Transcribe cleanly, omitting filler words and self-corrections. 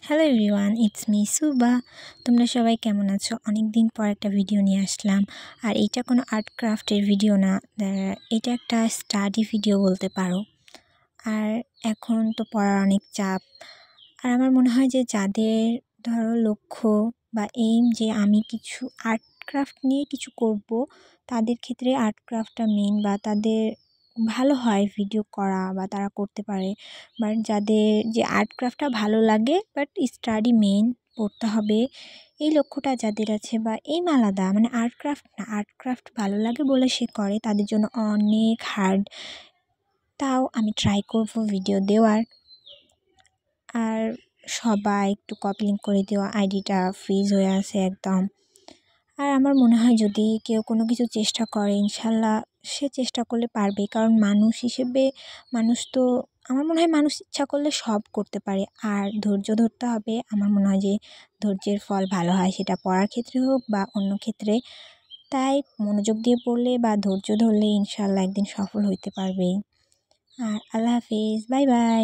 Hello everyone, it's me সুবা। তোমরা সবাই কেমন আছো? অনেক দিন পর একটা ভিডিও নিয়ে আসলাম। আর এটা কোনো আর্ট ক্রাফটের ভিডিও না, এটা একটা স্টাডি ভিডিও বলতে পারো। আর এখন তো পড়ার অনেক চাপ। আর আমার মনে হয় যে যাদের ধরো লক্ষ্য বা এইম যে আমি কিছু আর্ট ক্রাফট নিয়ে কিছু করব, তাদের ক্ষেত্রে আর্ট ক্রাফটটা মেন, বা তাদের ভালো হয় ভিডিও করা বা তারা করতে পারে। বাট যাদের যে আর্ট ক্রাফটটা ভালো লাগে বাট স্টাডি মেন, পড়তে হবে, এই লক্ষ্যটা যাদের আছে বা এইম আলাদা, মানে আর্ট ক্রাফট না, আর্ট ক্রাফট ভালো লাগে বলে সে করে, তাদের জন্য অনেক হার্ড। তাও আমি ট্রাই করব ভিডিও দেওয়ার। আর সবাই একটু কপি লিঙ্ক করে দেওয়া, আইডিটা ফ্রিজ হয়ে আছে একদম। আর আমার মনে হয় যদি কেউ কোনো কিছু চেষ্টা করে, ইনশাল্লাহ সে চেষ্টা করলে পারবেই। কারণ মানুষ হিসেবে মানুষ তো, আমার মনে হয় মানুষ ইচ্ছা করলে সব করতে পারে। আর ধৈর্য ধরতে হবে। আমার মনে হয় যে ধৈর্যের ফল ভালো হয়, সেটা পড়ার ক্ষেত্রে হোক বা অন্য ক্ষেত্রে। তাই মনোযোগ দিয়ে পড়লে বা ধৈর্য ধরলে ইনশাল্লাহ একদিন সফল হইতে পারবেই। আর আল্লাহ হাফিজ, বাই বাই।